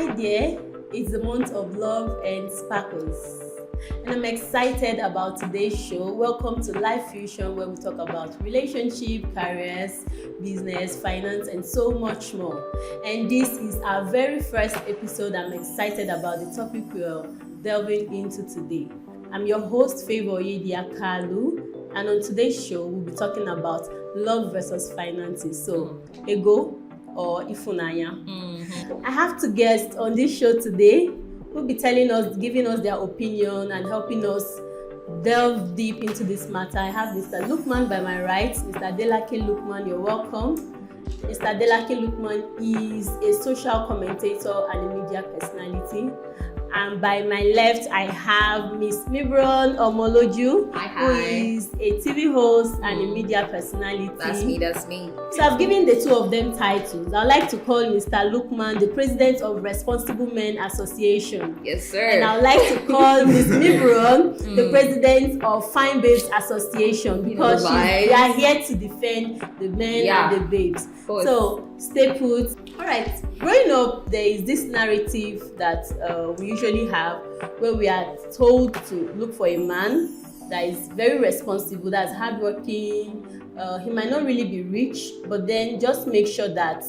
Hi there, it's the month of love and sparkles. And I'm excited about today's show. Welcome to Life Fusion, where we talk about relationship, careers, business, finance, and so much more. And this is our very first episode. I'm excited about the topic we're delving into today. I'm your host, Favour and on today's show, we'll be talking about love versus finances. So, ego or ifunanya. I have two guests on this show today who'll be giving us their opinion and helping us delve deep into this matter. I have Mr. Lukman by my right. Mr. Delake Lukman, you're welcome. Mr. Delake Lukman is a social commentator and a media personality. And by my left, I have Miss Mibron Omoloju, who is a TV host and a media personality. That's me. So I've given the two of them titles. I'd like to call Mr. Lukman the President of Responsible Men Association. Yes, sir. And I'd like to call Miss Mibron the President of Fine Babes Association, because we are here to defend the men and the babes. So stay put. All right. Growing up, there is this narrative that we usually have where we are told to look for a man that is very responsible, that's hardworking. He might not really be rich, but then just make sure that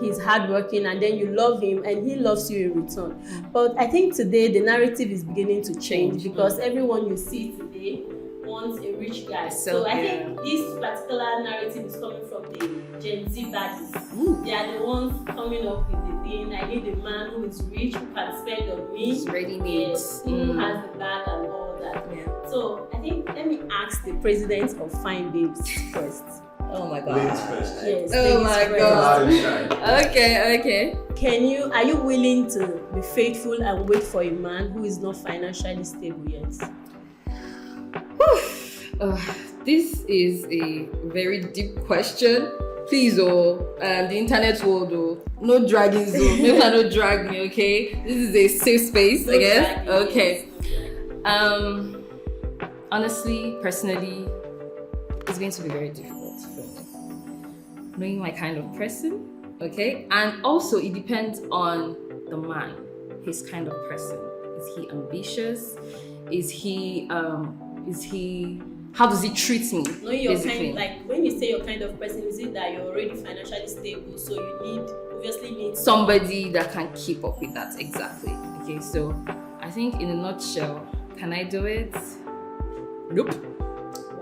he's hardworking, and then you love him and he loves you in return. But I think today the narrative is beginning to change because everyone you see today wants a rich guy. So I think this particular narrative is coming from the Gen Z baddies. They are the ones coming up with the thing. I need a man who is rich, who can spend on me, who has the bag and all that. So I think, let me ask the president of Fine Babes first. Oh my God. Ladies first. Yes. Oh my God. Okay. Are you willing to be faithful and wait for a man who is not financially stable yet? This is a very deep question. Please, the internet world, no dragging zone. No drag me, okay? This is a safe space, I guess. Okay. Honestly, personally, it's going to be very difficult for me. Knowing my kind of person, okay? And also, it depends on the man, his kind of person. Is he ambitious? Is he how does he treat me? Knowing your kind, like when you say your kind of person, is it that you're already financially stable, so you obviously need somebody that can keep up with that? Exactly. Okay, so I think in a nutshell, can I do it? Nope.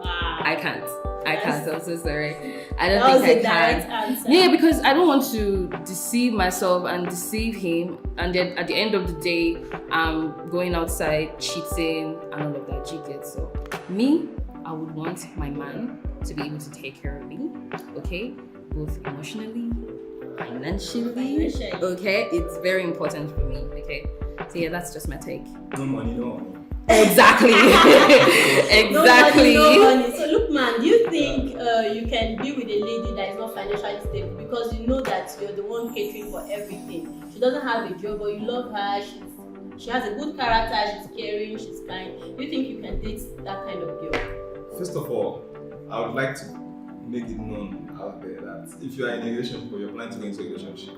Wow. I can't. I'm so sorry. I don't think I can. Answer. Yeah, because I don't want to deceive myself and deceive him, and then at the end of the day, I'm going outside cheating and all of that. You get so me. I would want my man to be able to take care of me, okay? Both emotionally, financially, okay? It's very important for me, okay? So yeah, that's just my take. No money, no money. Exactly. Exactly. No money. So Lukman, do you think you can be with a lady that is not financially stable because you know that you're the one catering for everything? She doesn't have a job, but you love her, she has a good character, she's caring, she's kind. Do you think you can date that kind of girl? First of all, I would like to make it known out there that if you are in a relationship or you're planning to go into a relationship,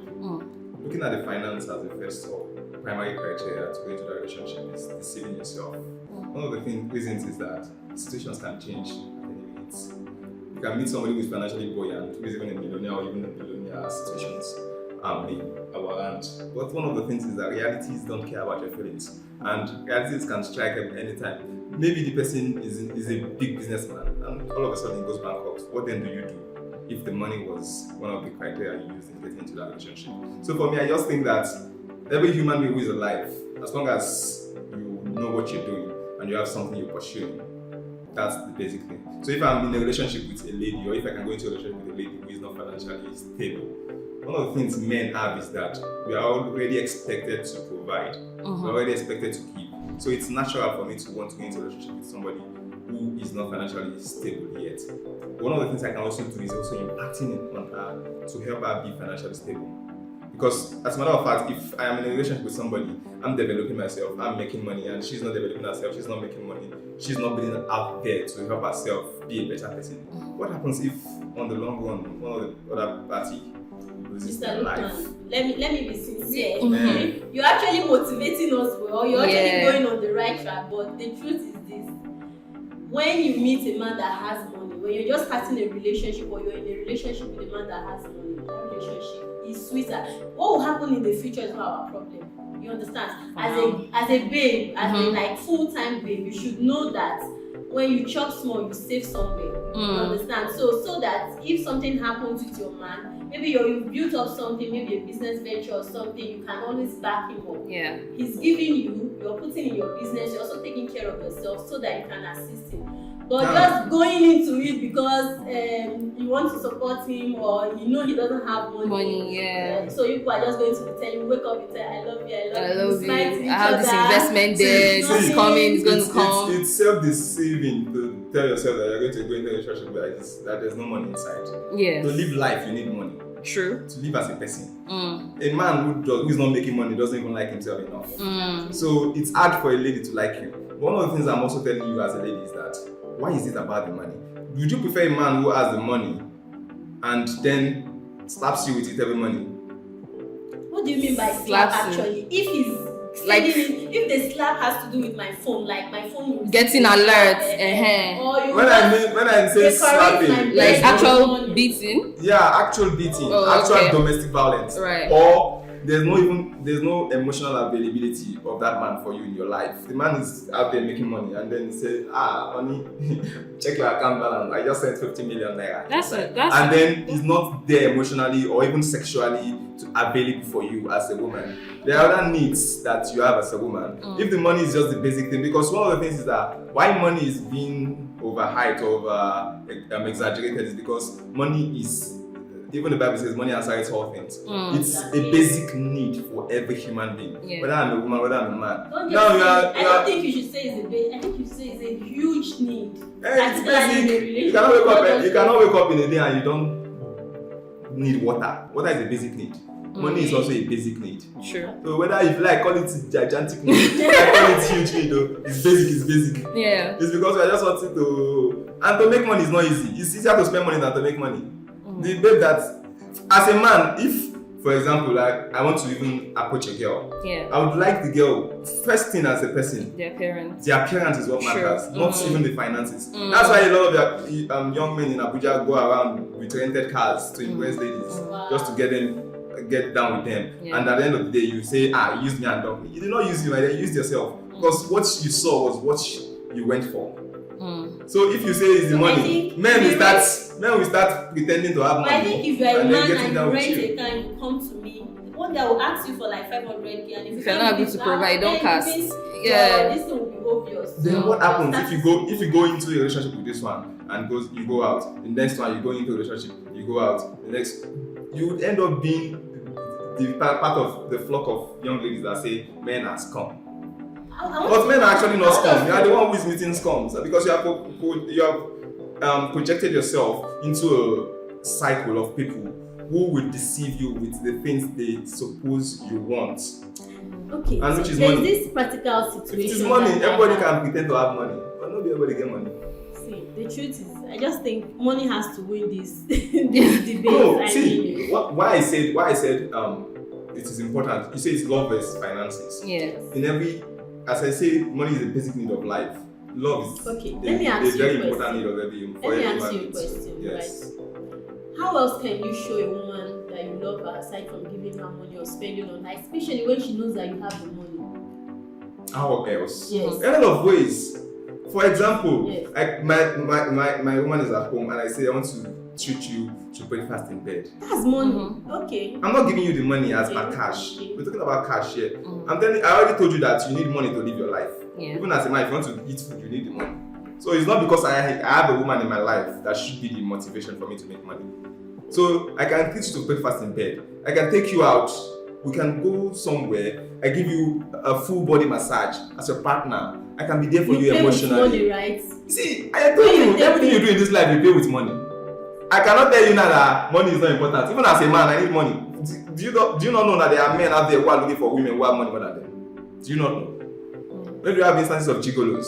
looking at the finance as the first or primary criteria to go into that relationship is deceiving yourself. One of the reasons is that situations can change at any minute. You can meet somebody who is financially buoyant, who is even a millionaire or even a billionaire. Situations around. But one of the things is that realities don't care about your feelings, and realities can strike at any time. Maybe the person is a big businessman and all of a sudden he goes bankrupt. What then do you do if the money was one of the criteria you used in getting into that relationship? So for me, I just think that every human being who is alive, as long as you know what you're doing and you have something you're pursuing, that's the basic thing. So if I'm in a relationship with a lady, or if I can go into a relationship with a lady who is not financially stable, one of the things men have is that we are already expected to provide. We're already expected to keep. So it's natural for me to want to get into a relationship with somebody who is not financially stable yet. One of the things I can also do is also impacting on her to help her be financially stable. Because as a matter of fact, if I am in a relationship with somebody, I'm developing myself, I'm making money, and she's not developing herself, she's not making money, she's not being out there to help herself be a better person. What happens if on the long run, one of the other party loses Mr. their life. Lukman, let me be sincere. Mhm. You're actually motivating us well. You're actually Yeah. going on the right track. But the truth is this: when you meet a man that has money, when you're just starting a relationship or you're in a relationship with a man that has money, that relationship is sweeter. What will happen in the future is not our problem. You understand? As a babe, as a like full-time babe, you should know that when you chop small, you save somewhere. You understand? So that if something happens with your man, maybe you've built up something, maybe a business venture or something, you can always back him up. Yeah. He's giving you, you're putting in your business, you're also taking care of yourself so that you can assist him. But just going into it because you want to support him or you know he doesn't have money. Yeah. So you people are just going to be telling, wake up and say, I love you, I love you. I have this investment there, this is coming, it's going to come. It's self-deceiving to tell yourself that you're going to go into a relationship like this, that there's no money inside. Yeah. To live life, you need money. True. To live as a person. A man who is not making money doesn't even like himself enough. So it's hard for a lady to like you. One of the things I'm also telling you as a lady is that, why is it about the money? Would you prefer a man who has the money and then slaps you with it every money? What do you mean by slap actually? If he's like, if the slap has to do with my phone, like my phone will getting alerts, or when I say slapping, like actual beating. Yeah, actual beating, actual domestic violence, right? Or there's no emotional availability of that man for you in your life. The man is out there making money, and then he says, honey, check your account balance. I just sent 50 million naira. And then he's not there emotionally or even sexually available for you as a woman. There are other needs that you have as a woman. If the money is just the basic thing, because one of the things is that why money is being overhyped or exaggerated is because money is, even the Bible says money answers all things. It's a basic need for every human being, whether I'm a woman, whether I'm a man. I don't think you should say it's a basic. I think you should say it's a huge need. It's basic. You cannot wake up in a day and you don't need water. Water is a basic need. Money is also a basic need. Sure. So whether if you call it gigantic need, call it huge need, it's basic. Yeah. It's because we are just wanting to, and to make money is not easy. It's easier to spend money than to make money. The babe that, as a man, if, for example, like I want to even approach a girl, I would like the girl, first thing as a person, their appearance is what matters, not even the finances. That's why a lot of young men in Abuja go around with rented cars to impress ladies, just to get down with them. And at the end of the day, you say, use me and dump me. You did not use you, you used yourself. Because what you saw was what you went for. So if you say it's the money, men will start pretending to have money. I think if you're a man and you rent a car and you come to me, one guy will ask you for like 500k, and if you're not able to provide, don't cast. This thing will be obvious. Then what happens if you go into a relationship with this one and you go out, the next one you go into a relationship, you go out, the next you would end up being the part of the flock of young ladies that say men are scum. But men are actually not scum. You are the one who is meeting scums because you have projected yourself into a cycle of people who will deceive you with the things they suppose you want. Okay. And which is there's money. This practical situation. If it is money, everybody can pretend to have money, but not everybody get money. See, the truth is, I just think money has to win this debate. No, see, why I said it is important. You say it's love versus finances. Yes. In every, as I say, money is a basic need of life. Love is let me ask you very important need of every human. Let me ask you a question. Yes. Right? How else can you show a woman that you love her aside from giving her money or spending on her, especially when she knows that you have the money? How else? Yes. A lot of ways. For example, yes. like my woman is at home and I say I want to treat you to breakfast in bed. That's money. Okay. I'm not giving you the money as my cash. Okay. We're talking about cash here. I already told you that you need money to live your life. Yeah. Even as a man, if you want to eat food, you need the money. So it's not because I have a woman in my life that should be the motivation for me to make money. So I can teach you to breakfast in bed. I can take you out. We can go somewhere. I give you a full body massage as your partner. I can be there for you emotionally. With money, right? See, I told you, everything you do in this life, you pay with money. I cannot tell you now that money is not important. Even as a man, I need money. Do you not know that there are men out there who are looking for women who have money more than them? Do you not know? When do you have instances of gigolos?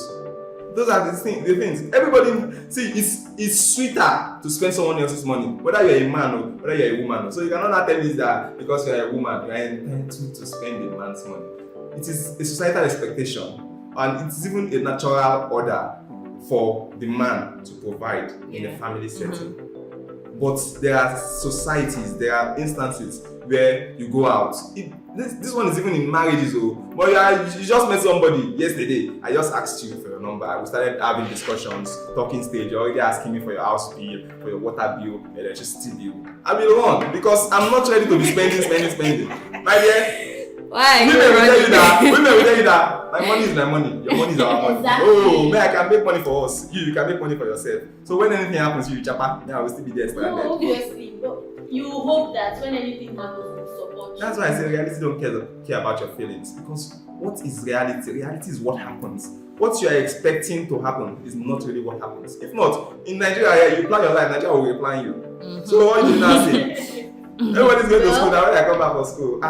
those are the things. Everybody, see, it's sweeter to spend someone else's money, whether you're a man or whether you're a woman. So you cannot now tell me that because you're a woman, you're entitled to spend a man's money. It is a societal expectation, and it's even a natural order for the man to provide in a family setting. But there are societies, there are instances where you go out. This one is even in marriages, but you just met somebody yesterday. I just asked you for your number. We started having discussions, talking stage. You're already asking me for your house bill, for your water bill, electricity bill. I will run because I'm not ready to be spending. My dear. Why? Women will tell you that my money is my money. Your money is our money. Exactly. Oh, man, I can make money for us. You can make money for yourself. So when anything happens, you chapa, I will still be there. No, obviously, but you hope that when anything happens, we support you. That's why I say reality don't care about your feelings, because what is reality? Reality is what happens. What you are expecting to happen is not really what happens. If not, in Nigeria, you plan your life, Nigeria will replan you. So what you now say? Everybody's going to school. Now when I come back from school,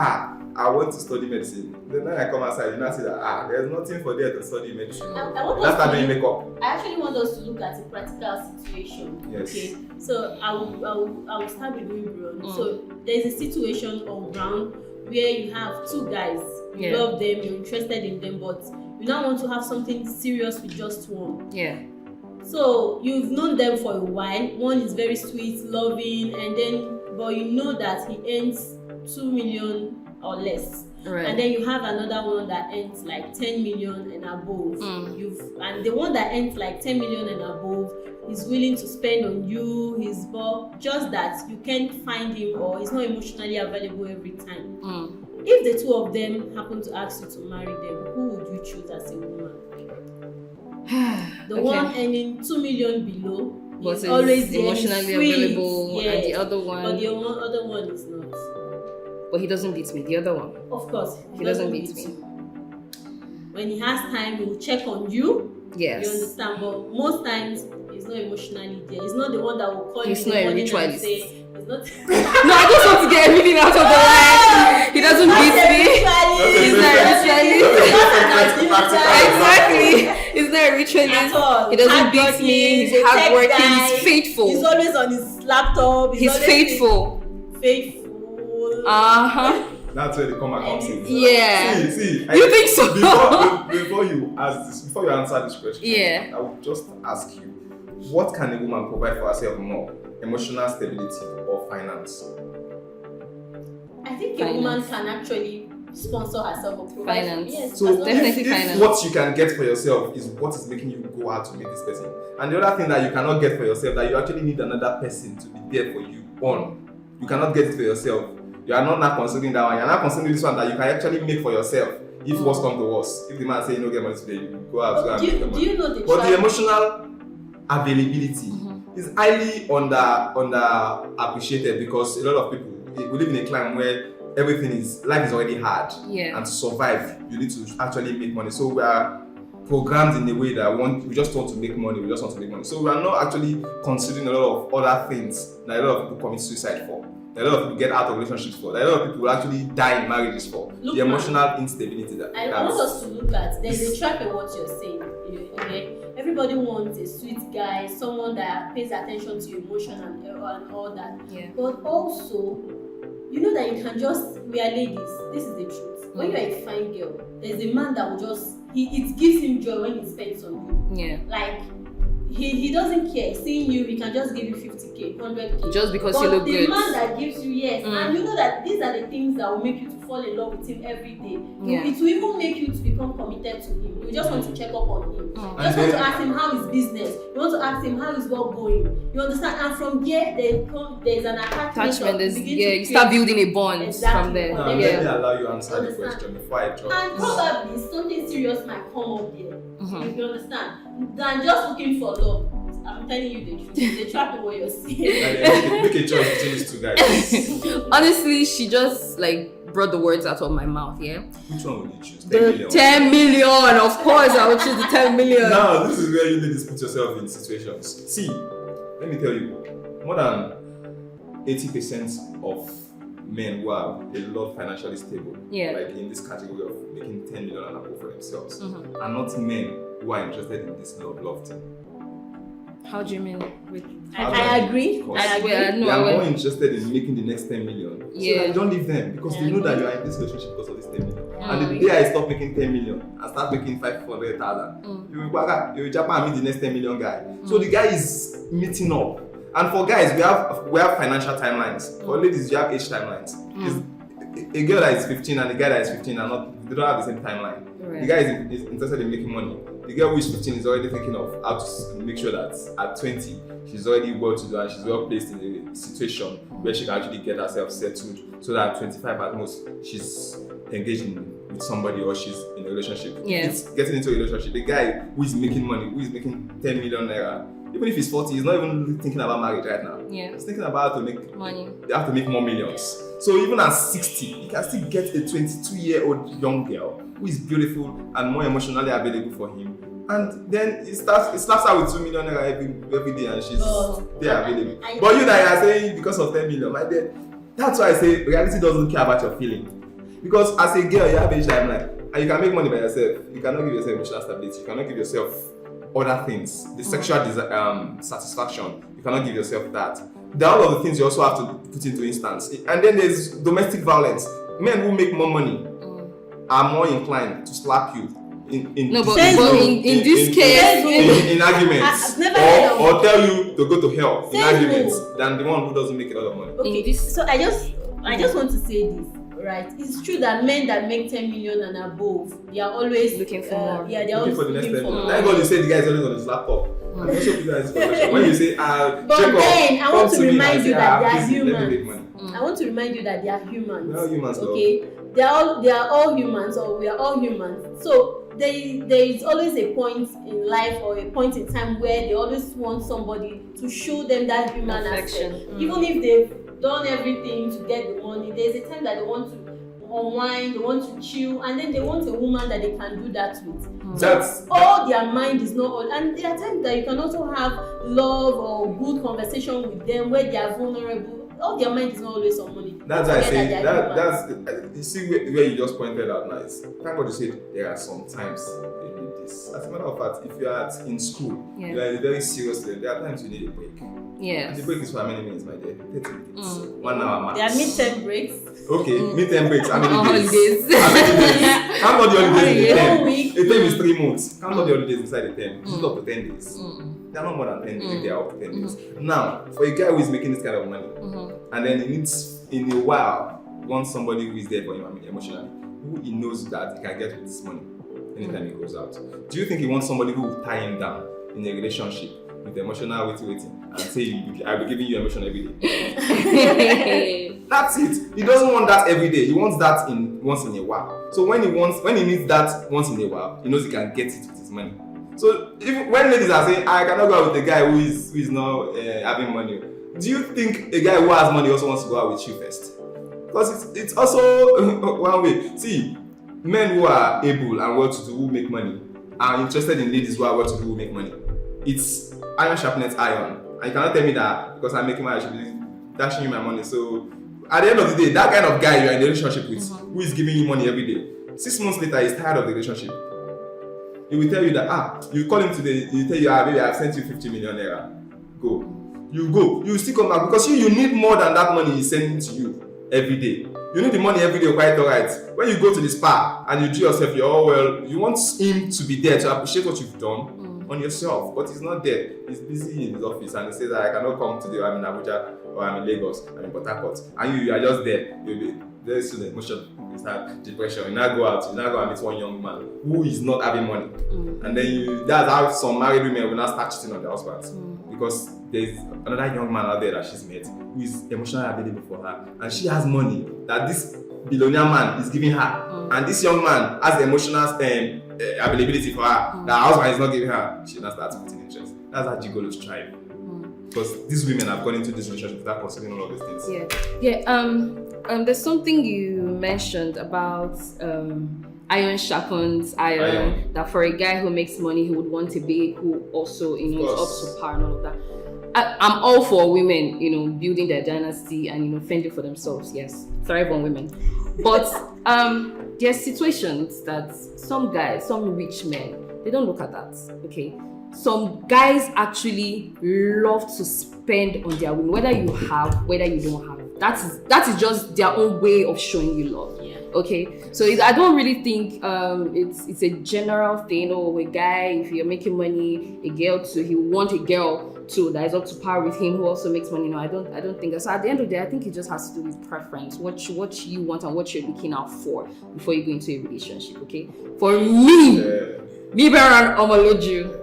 I want to study medicine. Then when I come outside, you now see that there's nothing for there to study medicine. That's how you make up. I actually want us to look at a practical situation. Yes. Okay. So I will start with you, bro. So there's a situation on ground where you have two guys. You love them, you're interested in them, but you now want to have something serious with just one. Yeah. So you've known them for a while. One is very sweet, loving, but you know that he earns 2 million or less, right. And then you have another one that earns like 10 million and above. And the one that earns like 10 million and above is willing to spend on you, just that you can't find him or he's not emotionally available every time. If the two of them happen to ask you to marry them, who would you choose as a woman? The one earning 2 million below but is always emotionally available, and the other one, but the other one is not. But he doesn't beat me. The other one, of course, he doesn't beat me. When he has time, he will check on you. Yes, you understand. But most times, he's not emotionally there. He's not the one that will call you in the morning and say, "He's not." No, I just want to get everything out of the way. He doesn't beat me. He's not a ritualist. Exactly. He's not a ritualist. He doesn't beat me. He's hardworking. He's faithful. He's always on his laptop. He's faithful. Faithful. That's where the comma comes in. Yeah. See, you think so? Before you answer this question, I will just ask you, what can a woman provide for herself more? Emotional stability or finance? I think a woman can actually sponsor herself or provide finance. Yes, so definitely if finance. What you can get for yourself is what is making you go out to meet this person. And the other thing that you cannot get for yourself, that you actually need another person to be there for you on. You cannot get it for yourself. You are not now considering that one. You are not considering this one that you can actually make for yourself. If worse comes to worse, if the man say you don't get money today, you go out and make the money. Do you know the But the emotional availability is highly under appreciated, because a lot of people, we live in a climate where life is already hard. Yeah. And to survive, you need to actually make money. So we are programmed in a way that we just want to make money. So we are not actually considering a lot of other things that a lot of people commit suicide for. A lot of people get out of relationships for. A lot of people will actually die in marriages for. The emotional instability that. I want us to look at. There's a trap in what you're saying. Okay, everybody wants a sweet guy, someone that pays attention to your emotion and all that. Yeah. But also, you know that you can just. We are ladies. This is the truth. When you're a fine girl, there's a man that will just. It gives him joy when he spends on you. Yeah. Like. He doesn't care. Seeing you, he can just give you 50k, 100k. Just because you look good. But the man that gives you, and you know that these are the things that will make you to fall in love with him every day. Yeah. It will even make you to become committed to him. You just want to check up on him. You just want to ask him how his business. You want to ask him how his work going. You understand? And from there, there's an attachment. You start building a bond from there. Now, let me allow you answer the question before I drop. And probably something serious might come up there. If you understand, than just looking for love. I'm telling you the truth. They trap in what you're saying. Make a choice between these two guys. Honestly, she just brought the words out of my mouth. Yeah. Which one would you choose? 10 The million. 10 million. Of course, I would choose the 10 million. Now, this is where you need to put yourself in situations. See, let me tell you, more than 80% of men who are a lot financially stable, like in this category of making 10 million and above for themselves, are not men who are interested in this love thing. How do you mean? With I agree. Because I agree. they are more interested in making the next 10 million. Yeah. So that don't leave them because they know that you are in this relationship because of this 10 million. And the day I stop making 10 million and start making 500,000, you will Japan meet the next 10 million guy. So the guy is meeting up. And for guys, we have financial timelines. For ladies, you have age timelines. A girl that is 15 and the guy that is 15 they don't have the same timeline. Right. The guy is interested in making money. The girl who is 15 is already thinking of how to make sure that at 20 she's already well to do and she's well placed in a situation where she can actually get herself settled, so that at 25 at most she's engaging with somebody or she's in a relationship. Yeah. It's getting into a relationship. The guy who is making money, who is making 10 million naira, even if he's 40, he's not even thinking about marriage right now. Yeah. He's thinking about how to make money. They have to make more millions. So even at 60, you can still get a 22-year-old young girl who is beautiful and more emotionally available for him. And then it slaps her with 2 million naira every day and she's there available. But you that are saying because of 10 million, my dear, that's why I say reality doesn't care about your feeling. Because as a girl, you have age timeline and you can make money by yourself. You cannot give yourself emotional stability. You cannot give yourself other things. The sexual satisfaction, you cannot give yourself that. There are all of the things you also have to put into instance. And then there's domestic violence. Men who make more money are more inclined to slap you in this case, in arguments, or tell you to go to hell in arguments than the one who doesn't make a lot of money. Okay, so I just want to say this. Right, it's true that men that make 10 million and above, they are always looking for more. Yeah, they're always for the next looking 10 for million. more. Thank God you say the guy is always on his laptop. And also put that in his profession. When you say, but then I want to remind you that they are humans. I want to remind you that they are humans. We are humans, okay? They are all humans, or we are all humans. So there is always a point in life or a point in time where they always want somebody to show them that human aspect. Even if they've done everything to get the money, there's a time that they want to unwind, they want to chill, and then they want a woman that they can do that with. So all their mind is not all, and there are times that you can also have love or good conversation with them where they are vulnerable. All their mind is not always on money. That's why I say that's you see where you just pointed out now. Thank God you said there are some times they need this. As a matter of fact, if you are in school, you are in a very serious level, there are times you need a break. Yes. And the break is for how many minutes, my dear? 30 minutes. 1 hour max. There are mid-term breaks. Okay, mid-term breaks. How many days? Holidays. How many days? Count all the holidays in the term. 1 week. A term is 3 months. Count all the holidays inside the term. It's up to 10 days. They are not more than 10 days. They are up to 10 days. Now, for a guy who is making this kind of money, and then he needs, in a while, wants somebody who is there for him emotionally, who he knows that he can get with this money anytime he goes out. Do you think he wants somebody who will tie him down in a relationship with emotional waiting and say, I'll be giving you emotion every day? That's it. He doesn't want that every day. He wants that once in a while. So when he needs that once in a while, he knows he can get it with his money. So when ladies are saying, I cannot go out with a guy who is not having money, do you think a guy who has money also wants to go out with you first? Because it's also one way. See, men who are able and well-to-do who make money are interested in ladies who are well-to-do who make money. It's iron sharpens iron. And you cannot tell me that because I'm making money, I should be dashing you my money. So at the end of the day, that kind of guy you're in a relationship with, who is giving you money every day, 6 months later, he's tired of the relationship. He will tell you that, you call him today, he will tell you, baby, I've sent you 50 million naira. Go. You go. You still come back because you need more than that money he's sending to you every day. You need the money every day, quite alright. When you go to the spa and you do yourself, you're all well, you want him to be there to appreciate what you've done on yourself, but he's not there. He's busy in his office and he says that I cannot come today, I'm in Abuja or I'm in Lagos, I'm in Port Harcourt, and you are just there. You'll be very soon emotion, you start depression, you now go out, you now go and meet one young man who is not having money. And then that's how some married women will now start cheating on their husbands. Because there's another young man out there that she's met who is emotionally available for her, and she has money that this billionaire man is giving her, and this young man has the emotional availability for her that her husband is not giving her. She now starts putting interest. That's how gigolos thrive. Because these women have gone into this relationship without considering all of these things. There's something you mentioned about iron sharpens iron. That for a guy who makes money, he would want a babe who also, is up to par and all of that. I'm all for women, building their dynasty and fending for themselves. Yes, thrive on women. But there's situations that some guys, some rich men, They don't look at that. Okay. Some guys actually love to spend on their women, whether you have, whether you don't have. That is just their own way of showing you love. Yeah. Okay, so I don't really think it's a general thing. A guy, if you're making money, a girl too, he will want a girl too that is up to par with him who also makes money. No, I don't think that. So at the end of the day, I think it just has to do with preference, what you want and what you're looking out for before you go into a relationship. Okay, for me, Baron Omoloju,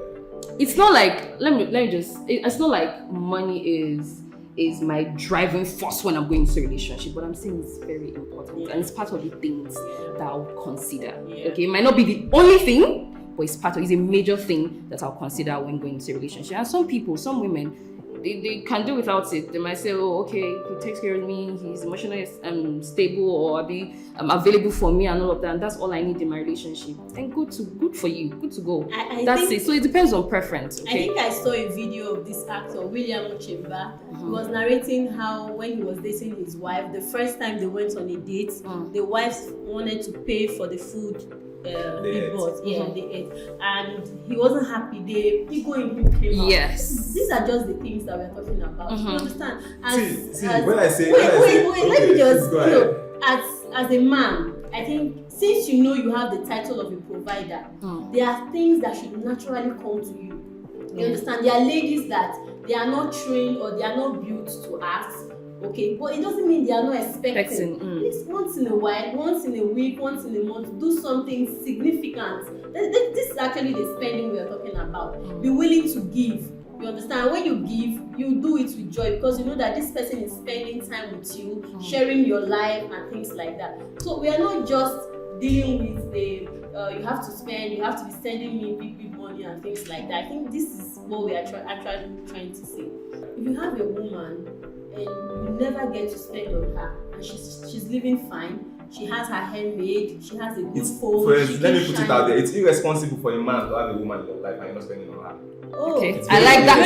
it's not like it's not like money is my driving force when I'm going into a relationship, but I'm saying it's very important and it's part of the things that I'll consider. Okay, it might not be the only thing, but it's a major thing that I'll consider when going into a relationship. And some women, they can do without it. They might say, oh, okay, he takes care of me, he's emotionally stable, or I'll be available for me and all of that, and that's all I need in my relationship. Then good for you, good to go. That's it. So it depends on preference. Okay? I think I saw a video of this actor, William Ochemba. He was narrating how when he was dating his wife, the first time they went on a date, the wife wanted to pay for the food he bought. They ate, and he wasn't happy. The ego in him came out. Yes, these are just the things that we're talking about. You understand? When I say let me just as a man, I think since you have the title of a provider, there are things that should naturally come to you. You understand? There are ladies that they are not trained or they are not built to ask. Okay, but it doesn't mean they are not expecting. It's once in a while, once in a week, once in a month, do something significant. This is actually the spending we are talking about. Be willing to give. You understand? When you give, you do it with joy because you know that this person is spending time with you, sharing your life and things like that. So we are not just dealing with the you have to spend, you have to be sending me big money and things like that. I think this is what we are actually trying to say. If you have a woman and you never get to spend on her, and she's living fine, she has her hair made, she has a good phone. Friends, let me put it out there. It's irresponsible for a man to have a woman in your life and you're not spending on her. Okay, I like that.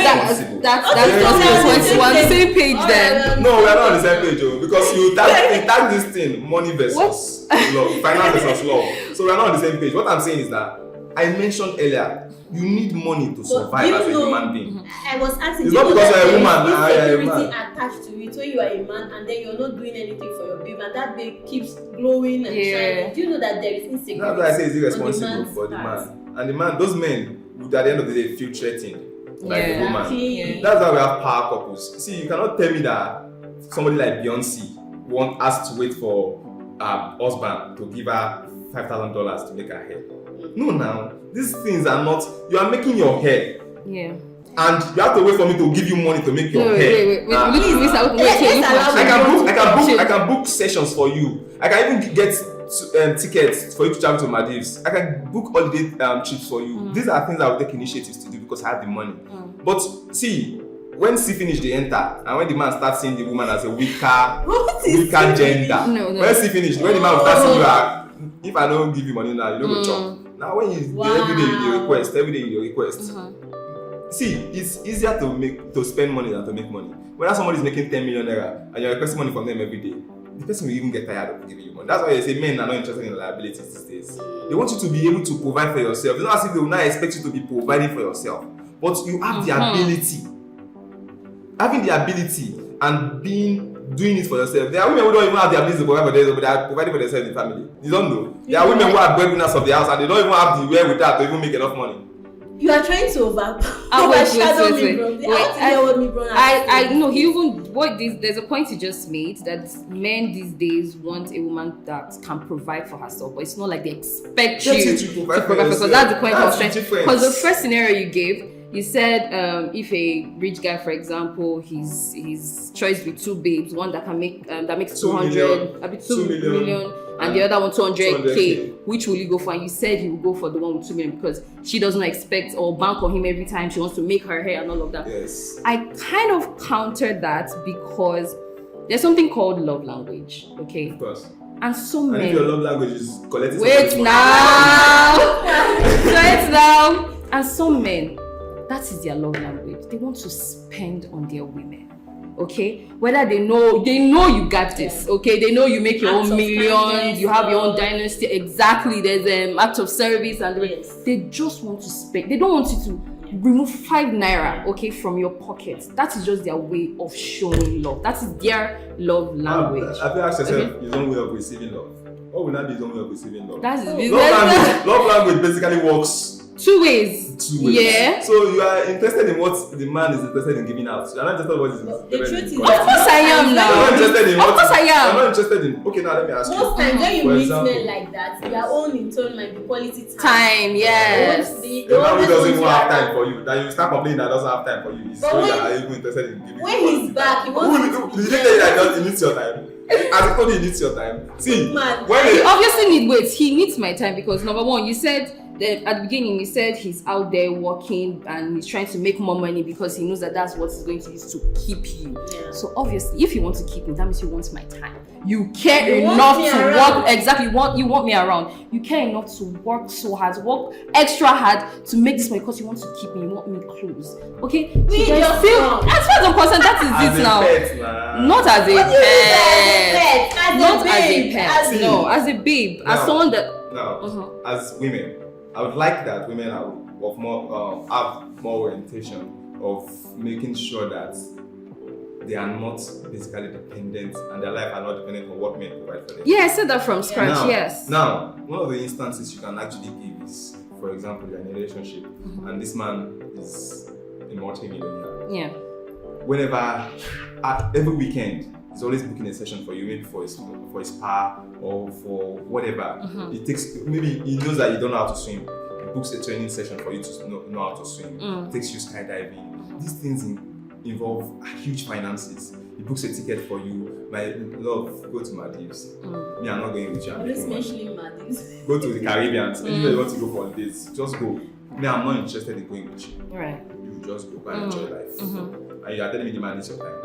That's on the same page then. No, we're not on the same page, because you tag this thing money versus love, finance versus love. So we're not on the same page. What I'm saying is that I mentioned earlier, you need money to survive as a human being. I was asking, it's not because you're a woman. Insecurity attached to it when you are a man and then you're not doing anything for your babe and that babe keeps glowing and shining. Do you know that there is insecurity? That's why I say it's irresponsible for the man. And the man, those men would at the end of the day feel threatened like a woman. Yeah. That's why we have power couples. See, you cannot tell me that somebody like Beyonce won't ask to wait for her husband to give her $5,000 to make her hair. No, now these things are not. You are making your hair. Yeah. And you have to wait for me to give you money to make your hair. I can book sessions for you. I can even get tickets for you to travel to Maldives. I can book holiday trips for you. These are things I will take initiatives to do because I have the money. But see, when C finish, they enter, and when the man starts seeing the woman as a weaker gender. When C finish, when the man will start seeing you, if I don't give you money now, you don't go chop. Now when you every day you request, see, it's easier to spend money than to make money. When somebody is making 10 million naira and you're requesting money from them every day, the person will even get tired of giving you money. That's why they say men are not interested in liabilities these days. They want you to be able to provide for yourself. It's not as if they will not expect you to be providing for yourself, but you have the ability. Having the ability and doing it for yourself. There are women who don't even have the ability to provide for themselves, but they are providing for themselves in the family. You don't know. There are women who are breadwinners of the house and they don't even have the wherewithal to even make enough money. You are trying to overshadow me, bro. I know he even there's a point he just made that men these days want a woman that can provide for herself, but it's not like they expect you to provide for yourself. Because that's the point I was trying. Because the first scenario you gave, you said if a rich guy, for example, he's choice with two babes, one that can make that makes 200, a bit 2 million. And the other one 200k, which will you go for? And you said you will go for the one with 2 million because she doesn't expect or bank on him every time she wants to make her hair and all of that. Yes. I kind of countered that because there's something called love language, okay? Of course. And so many. And if your love language is collecting. Wait now. And some men, that is their love language. They want to spend on their women. Okay, whether they know you got this. Okay, they know you make your own millions, you have your own dynasty. Exactly, there's an act of service, and they just want to spend. They don't want you to remove 5 naira, okay, from your pocket. That is just their way of showing love. That is their love language. Have you asked yourself his own way of receiving love? What would that be his own way of receiving love? That's his business. Love language basically works 2 ways. Yeah. So you are interested in what the man is interested in giving out. You are not interested in what is the truth is, of course I am now. You're not interested in of course I am. You're not interested in. Okay, now let me ask you. Most times when you meet men like that, their own in turn might be quality time. Yes. The man who doesn't even have time for you, that you start complaining that doesn't have time for you, is so you are even interested in giving. When he's back, he wants. Did you tell you that he needs your time? As I told you, he needs your time. See, he obviously he needs my time because number one, you said that at the beginning, he said he's out there working and he's trying to make more money because he knows that that's what he's going to use to keep you. Yeah. So obviously, if you want to keep me, that means you want my time. You care enough to work. Exactly, you want me around. You care enough to work so hard, to work extra hard to make this money because you want to keep me. You want me close. Okay? So as far as I'm concerned, that is it now. Pet, not as a pet. Not as a pet. No, as a babe. As someone that. No. As women, I would like that women have more orientation of making sure that they are not basically dependent and their life are not dependent on what men provide for them. Yeah, I said that from scratch. Now, yes. Now, one of the instances you can actually give is, for example, you're in a relationship and this man is a multi-millionaire. Yeah. Whenever, every weekend, he's always booking a session for you, maybe for a spa or for whatever. It takes, maybe he knows that you don't know how to swim. He books a training session for you to know how to swim. He takes you skydiving. These things involve huge finances. He books a ticket for you. My love, go to Maldives. Me, I'm not going with you. Especially Maldives. Go to the Caribbean. Anywhere you want to go for days, just go. Me, I'm not interested in going with you. Right. You just go and enjoy life. And you are telling me the man needs your time.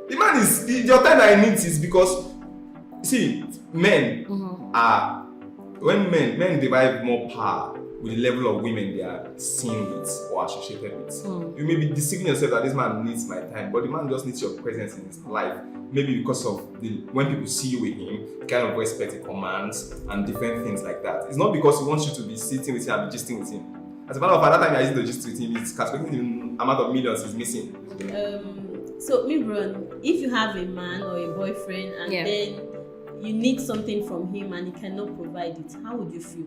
The man is your time that he needs is because, see, men are, when men derive more power with the level of women they are seen with or associated with. You may be deceiving yourself that this man needs my time, but the man just needs your presence in his life. Maybe because of when people see you with him, the kind of respect he commands and different things like that. It's not because he wants you to be sitting with him and be gisting with him. As a matter of fact, that time you're using to gist with him, it's calculating the amount of millions he's missing. So, Mibron, if you have a man or a boyfriend and then you need something from him and he cannot provide it, how would you feel?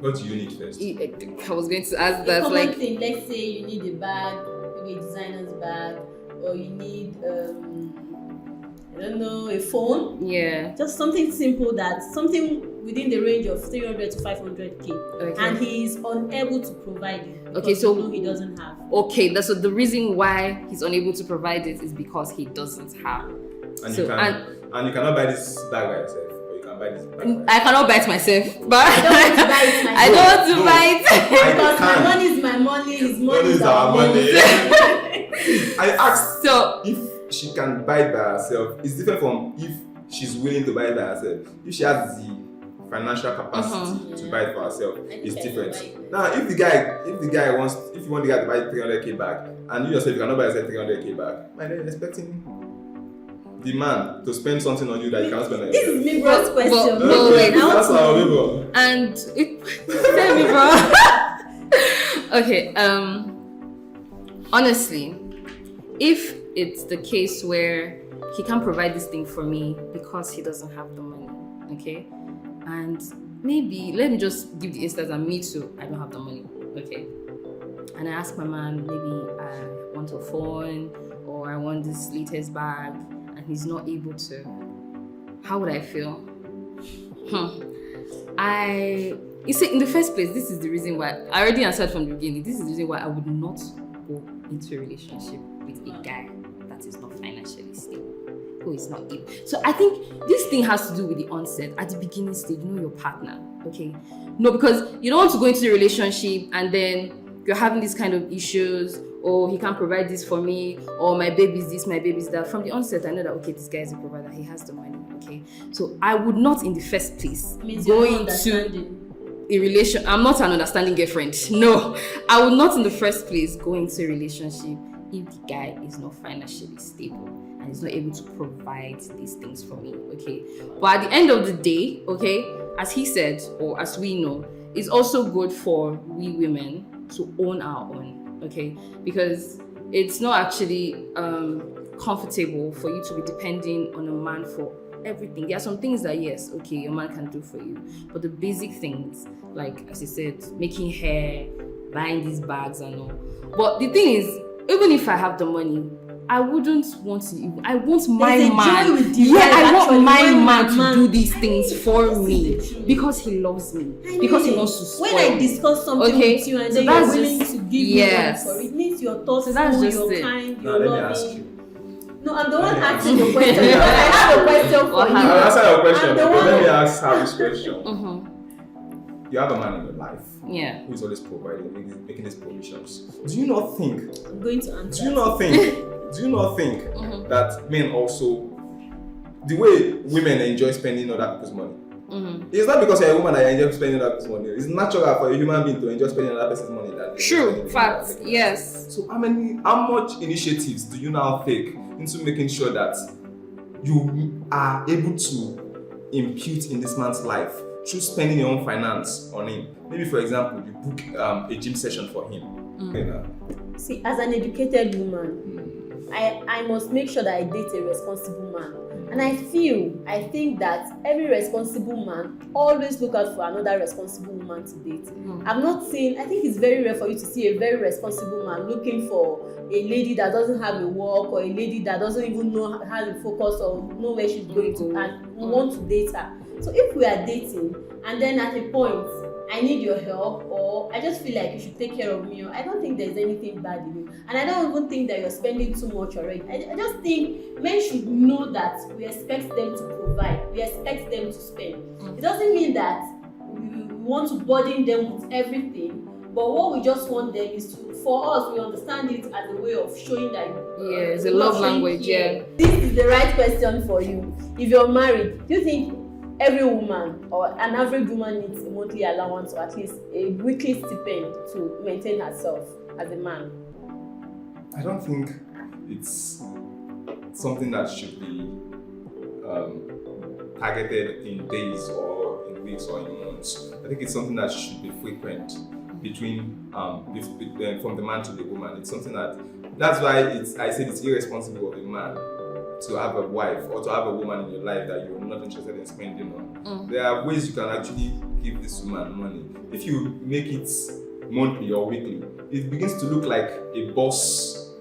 What do you need first? I was going to ask that. Common thing, let's say you need a bag, maybe a designer's bag, or you need, I don't know, a phone. Yeah. Just something simple something within the range of 300 to 500k. Okay. And he is unable to provide it. Okay, so he doesn't have. Okay, so the reason why he's unable to provide it is because he doesn't have. And you cannot buy this bag by yourself. I cannot buy it myself, but I don't want to buy it. Because my money is my money, his money is our money. I asked if she can buy it by herself. It's different from if she's willing to buy it by herself. If she has the financial capacity to buy it for herself, it's different. Now, if you want the guy to buy 300k bag, and you yourself you cannot buy yourself 300k bag, my then expecting the man to spend something on you that you can't spend on yourself. This is me bro's question. That's our Favour. And tell me, bro. Okay. Honestly, if it's the case where he can't provide this thing for me because he doesn't have the money, okay, and maybe let me just give the instance that me too, I don't have the money, okay, and I ask my man, maybe I want a phone or I want this latest bag. He's not able to, how would I feel? You see, in the first place, this is the reason why, I already answered from the beginning, this is the reason why I would not go into a relationship with a guy that is not financially stable, who is not able. So I think this thing has to do with the onset, at the beginning stage, know your partner, okay? No, because you don't want to go into a relationship and then you're having these kind of issues, or he can't provide this for me, or my baby's this, my baby's that. From the onset, I know that, okay, this guy is a provider, he has the money, okay? So I would not in the first place go into a relation. I'm not an understanding girlfriend. No, I would not in the first place go into a relationship if the guy is not financially stable and is not able to provide these things for me, okay? But at the end of the day, okay, as he said, or as we know, it's also good for we women to own our own, okay? Because it's not actually comfortable for you to be depending on a man for everything. There are some things that, yes, okay, your man can do for you, but the basic things, like as you said, making hair, buying these bags and all. But the thing is, even if I have the money, I wouldn't want to. I want my man. Yeah, I want my man to do these things for me because he loves me. Because he wants to spoil when I discuss something with you and then you're willing to give me money for it, it means you're thoughtful, you're kind, you're loving. No, I'm the one asking the question. I have a question for you. I'll answer your question. But let me ask her this question. You have a man in your life who is always providing, making these provisions. Do you not think? I'm going to answer. Do you not think that men also, the way women enjoy spending other people's money, it's not because you're a woman that you enjoy spending other people's money. It's natural for a human being to enjoy spending other person's money. True, fact, yes. So how much initiatives do you now take into making sure that you are able to impute in this man's life through spending your own finance on him? Maybe, for example, you book a gym session for him. See, as an educated woman, I must make sure that I date a responsible man. And I think that every responsible man always look out for another responsible woman to date. I think it's very rare for you to see a very responsible man looking for a lady that doesn't have a work, or a lady that doesn't even know how to focus or know where she's going to and want to date her. So if we are dating and then at a point I need your help, or I just feel like you should take care of me, or I don't think there's anything bad in you, and I don't even think that you're spending too much already. I just think men should know that we expect them to provide, we expect them to spend. It doesn't mean that we want to burden them with everything, but what we just want them is to, for us, we understand it as a way of showing that it's a love language. This is the right question for you. If you're married, do you think every woman or an average woman needs a monthly allowance or at least a weekly stipend to maintain herself as a man? I don't think it's something that should be targeted in days or in weeks or in months. I think it's something that should be frequent between from the man to the woman. It's something that's why I said it's irresponsible of a man to have a wife or to have a woman in your life that you're not interested in spending on. There are ways you can actually give this woman money. If you make it monthly or weekly, it begins to look like a boss,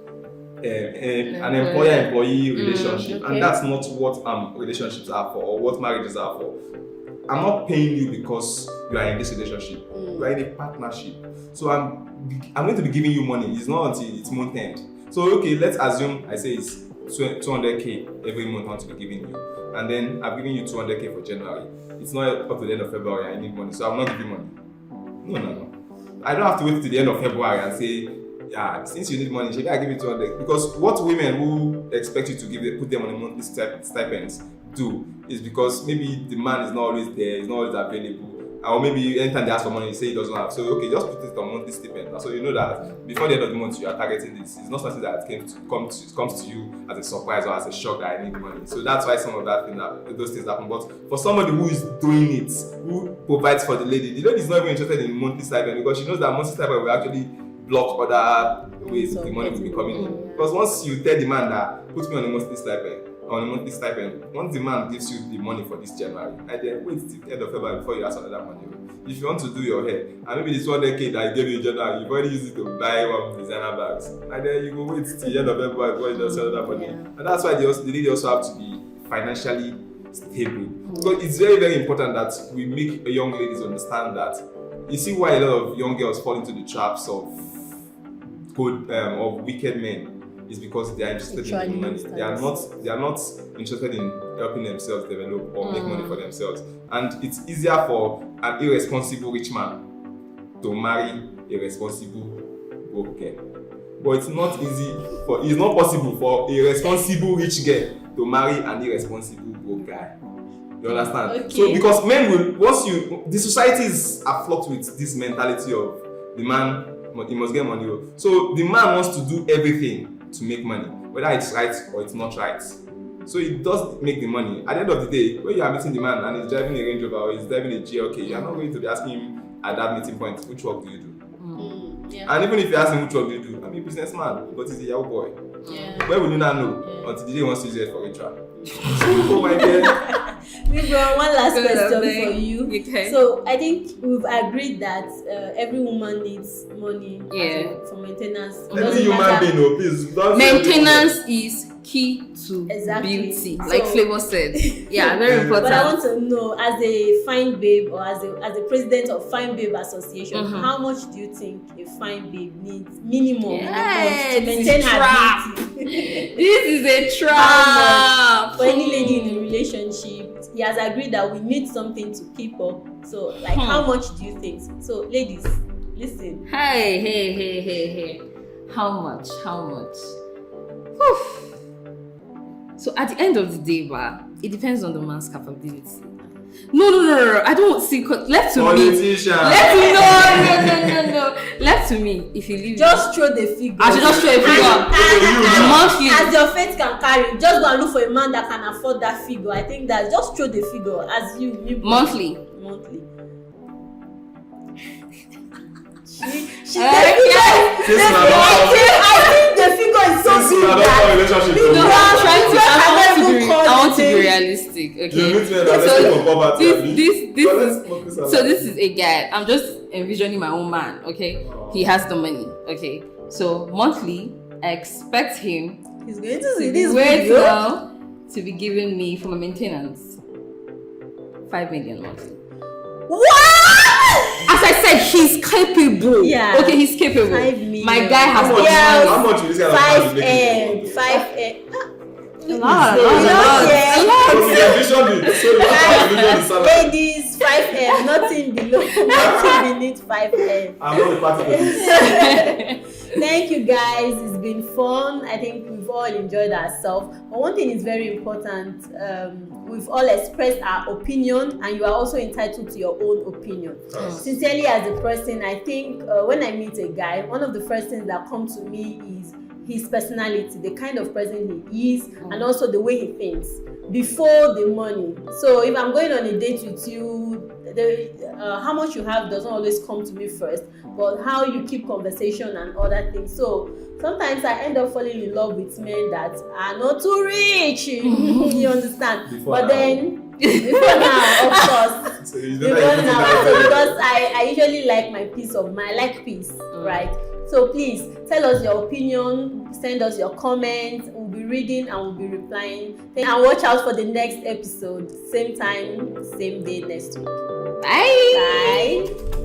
an employer-employee relationship, and that's not what relationships are for or what marriages are for. I'm not paying you because you are in this relationship. You are in a partnership. So I'm going to be giving you money. It's not until it's month end. So okay, let's assume I say it's 200k every month I want to be giving you, and then I'm giving you 200k for January. It's not up to the end of February I need money, so I'm not giving money. No. I don't have to wait to the end of February and say, since you need money, should I give you 200? Because what women who expect you to put them on a monthly stipends do is because maybe the man is not always there, he's not always available. Or maybe anytime they ask for money, you say he doesn't have. So okay, just put it on monthly stipend. So you know that before the end of the month, you are targeting this. It's not something that comes to you as a surprise or as a shock that I need money. So that's why some of those things happen. But for somebody who is doing it, who provides for the lady is not even interested in monthly stipend because she knows that monthly stipend will actually block other ways the money will be coming in. Because once you tell the man that put me on a monthly stipend, once the man gives you the money for this January, and then wait till the end of February before you ask another money. If you want to do your hair, and maybe this 200k that I gave you in January, you've already used it to buy one designer bags, and then you go wait till the end of February before you just sell that money. And that's why the lady also have to be financially stable. Because it's very, very important that we make young ladies understand that. You see why a lot of young girls fall into the traps of wicked men is because they are interested in money. They are not interested in helping themselves develop or make money for themselves. And it's easier for an irresponsible rich man to marry a responsible broke girl. But it's not possible for a responsible rich girl to marry an irresponsible broke guy. You understand? Okay. So because men will, the societies are flocked with this mentality of the man, he must get money. So the man wants to do everything to make money, whether it's right or it's not right. So it does make the money. At the end of the day, when you are meeting the man and he's driving a Range Rover or he's driving a GLK, you are not going to be asking him at that meeting point, which work do you do? Yeah. And even if you ask him which work do you do, I'm a businessman, but he's a young boy. Yeah. Where will you not know until the day he wants to use it for ritual? Oh my God. We've got one last Good, question okay. for you. Okay. So I think we've agreed that every woman needs money for maintenance. It Every doesn't human matter. being, oh, please. don't- Maintenance is key to Exactly. beauty, like So- Favour said. Yeah, very important. But I want to know, as a fine babe or as a president of Fine Babe Association, how much do you think a fine babe needs minimum in a month to maintain her beauty? This is a trap. How much? For any lady in a relationship, he has agreed that we need something to keep up. So, like, how much do you think? So, ladies, listen. Hey. How much? Whew. So at the end of the day, it depends on the man's capability. No. I don't see. Left to me. Politician. No. Left to me. If you leave, Just throw the figure. I should just throw a figure. Monthly. As your faith can carry, just go and look for a man that can afford that figure. I think that just throw the figure as you Monthly. She I think the figure is so big that I want to be realistic. Okay. So this is a guy. I'm just envisioning my own man. Okay. He has the money. Okay. So monthly, I expect him he's going to see this wait video now to be giving me for my maintenance 5 million monthly. What? As I said, he's capable. Yeah. Okay, he's capable. 5 million. My guy has the Yes. How much will this guy have to make? 5M. A lot. Ladies, 5M, nothing below, nothing beneath 5M. I'm not a part of this. Thank you guys, it's been fun. I think we've all enjoyed ourselves. But one thing is very important, we've all expressed our opinion and you are also entitled to your own opinion. Sincerely as a person, I think when I meet a guy, one of the first things that come to me is his personality, the kind of person he is, and also the way he thinks before the money. So if I'm going on a date with you, how much you have doesn't always come to me first, but how you keep conversation and other things. So sometimes I end up falling in love with men that are not too rich. You understand? Before now, of course. So Because I usually like my peace of mind. I like peace, right? So please tell us your opinion, send us your comments. We'll be reading and we'll be replying. And watch out for the next episode. Same time, same day next week. Bye. Bye.